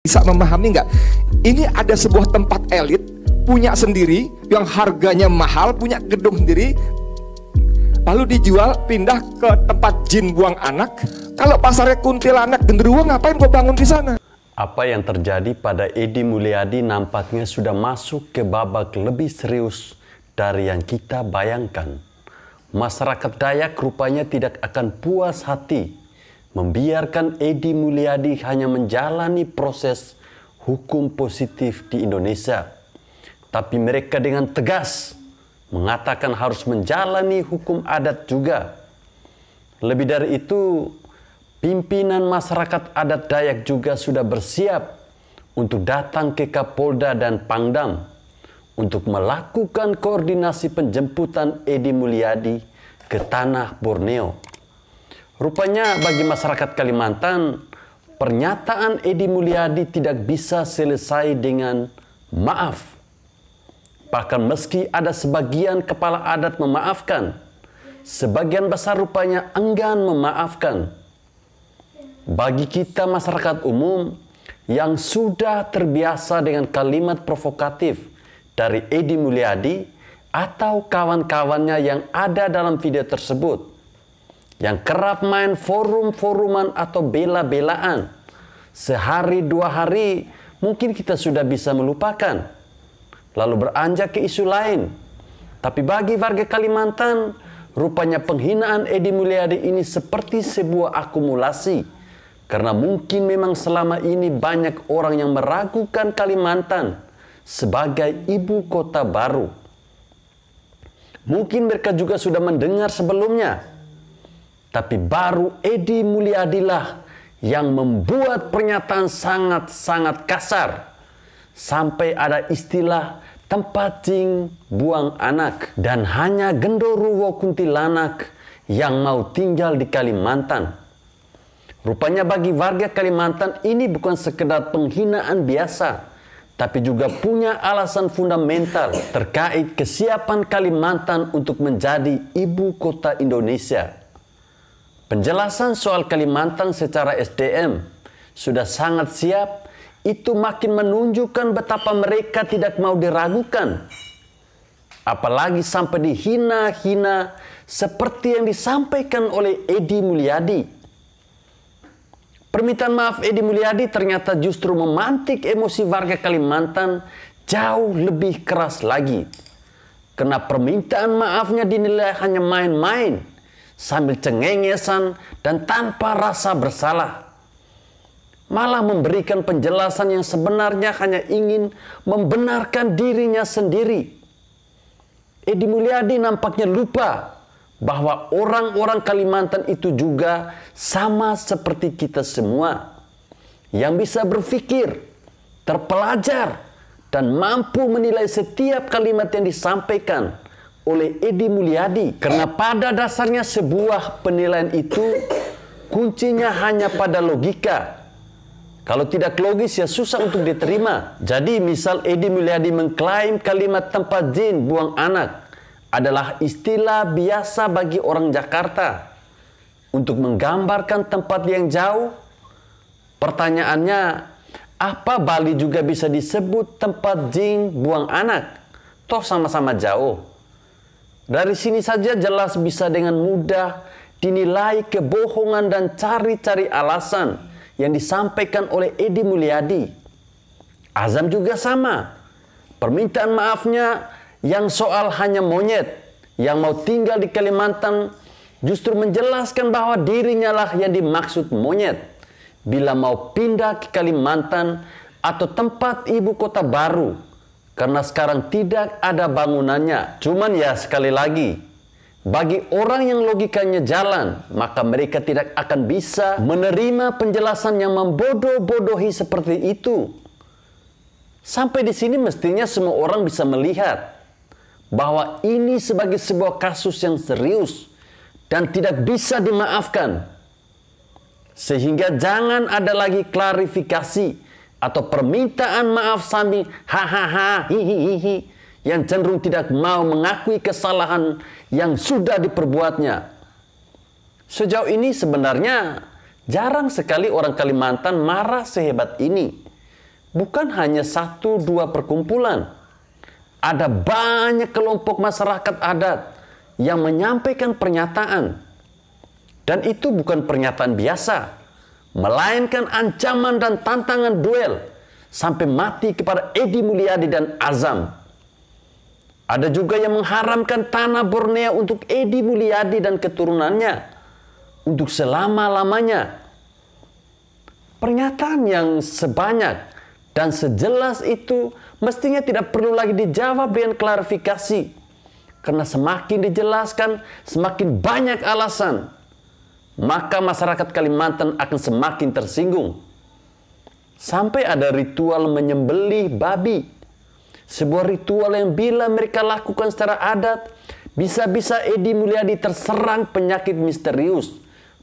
Bisa memahami nggak? Ini ada sebuah tempat elit punya sendiri yang harganya mahal, punya gedung sendiri, lalu dijual pindah ke tempat jin buang anak. Kalau pasarnya kuntilanak genderuwo, ngapain gua bangun di sana? Apa yang terjadi pada Edi Mulyadi nampaknya sudah masuk ke babak lebih serius dari yang kita bayangkan. Masyarakat Dayak rupanya tidak akan puas hati membiarkan Edi Mulyadi hanya menjalani proses hukum positif di Indonesia. Tapi mereka dengan tegas mengatakan harus menjalani hukum adat juga. Lebih dari itu, pimpinan masyarakat adat Dayak juga sudah bersiap untuk datang ke Kapolda dan Pangdam untuk melakukan koordinasi penjemputan Edi Mulyadi ke tanah Borneo. Rupanya bagi masyarakat Kalimantan, pernyataan Edi Mulyadi tidak bisa selesai dengan maaf. Bahkan meski ada sebagian kepala adat memaafkan, sebagian besar rupanya enggan memaafkan. Bagi kita masyarakat umum yang sudah terbiasa dengan kalimat provokatif dari Edi Mulyadi atau kawan-kawannya yang ada dalam video tersebut, yang kerap main forum-foruman atau bela-belaan, sehari dua hari mungkin kita sudah bisa melupakan, lalu beranjak ke isu lain. Tapi bagi warga Kalimantan, rupanya penghinaan Edi Mulyadi ini seperti sebuah akumulasi, karena mungkin memang selama ini banyak orang yang meragukan Kalimantan sebagai ibu kota baru. Mungkin mereka juga sudah mendengar sebelumnya, tapi baru Edi Mulyadi lah yang membuat pernyataan sangat-sangat kasar. Sampai ada istilah tempat jin buang anak. Dan hanya genderuwo kuntilanak yang mau tinggal di Kalimantan. Rupanya bagi warga Kalimantan ini bukan sekedar penghinaan biasa, tapi juga punya alasan fundamental terkait kesiapan Kalimantan untuk menjadi ibu kota Indonesia. Penjelasan soal Kalimantan secara SDM sudah sangat siap, itu makin menunjukkan betapa mereka tidak mau diragukan. Apalagi sampai dihina-hina seperti yang disampaikan oleh Edi Mulyadi. Permintaan maaf Edi Mulyadi ternyata justru memantik emosi warga Kalimantan jauh lebih keras lagi. Karena permintaan maafnya dinilai hanya main-main, sambil cengengesan dan tanpa rasa bersalah. Malah memberikan penjelasan yang sebenarnya hanya ingin membenarkan dirinya sendiri. Edi Mulyadi nampaknya lupa bahwa orang-orang Kalimantan itu juga sama seperti kita semua, yang bisa berpikir, terpelajar, dan mampu menilai setiap kalimat yang disampaikan oleh Edi Mulyadi. Karena pada dasarnya sebuah penilaian itu kuncinya hanya pada logika. Kalau tidak logis ya susah untuk diterima. Jadi misal Edi Mulyadi mengklaim kalimat tempat jin buang anak adalah istilah biasa bagi orang Jakarta untuk menggambarkan tempat yang jauh. Pertanyaannya, apa Bali juga bisa disebut tempat jin buang anak? Toh sama-sama jauh. Dari sini saja jelas bisa dengan mudah dinilai kebohongan dan cari-cari alasan yang disampaikan oleh Edi Mulyadi. Azam juga sama. Permintaan maafnya yang soal hanya monyet yang mau tinggal di Kalimantan justru menjelaskan bahwa dirinya lah yang dimaksud monyet bila mau pindah ke Kalimantan atau tempat ibu kota baru. Karena sekarang tidak ada bangunannya. Cuman ya sekali lagi, bagi orang yang logikanya jalan, maka mereka tidak akan bisa menerima penjelasan yang membodoh-bodohi seperti itu. Sampai di sini mestinya semua orang bisa melihat bahwa ini sebagai sebuah kasus yang serius dan tidak bisa dimaafkan. Sehingga jangan ada lagi klarifikasi atau permintaan maaf sambil hahaha hihihi yang cenderung tidak mau mengakui kesalahan yang sudah diperbuatnya. Sejauh ini sebenarnya jarang sekali orang Kalimantan marah sehebat ini. bukan hanya 1-2 perkumpulan. Ada banyak kelompok masyarakat adat yang menyampaikan pernyataan. Dan itu bukan pernyataan biasa, melainkan ancaman dan tantangan duel sampai mati kepada Edi Mulyadi dan Azam. Ada juga yang mengharamkan tanah Borneo untuk Edi Mulyadi dan keturunannya untuk selama-lamanya. Pernyataan yang sebanyak dan sejelas itu mestinya tidak perlu lagi dijawab dengan klarifikasi. Karena semakin dijelaskan, semakin banyak alasan. Maka masyarakat Kalimantan akan semakin tersinggung. Sampai ada ritual menyembelih babi. Sebuah ritual yang bila mereka lakukan secara adat, bisa-bisa Edi Mulyadi terserang penyakit misterius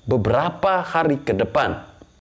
beberapa hari ke depan.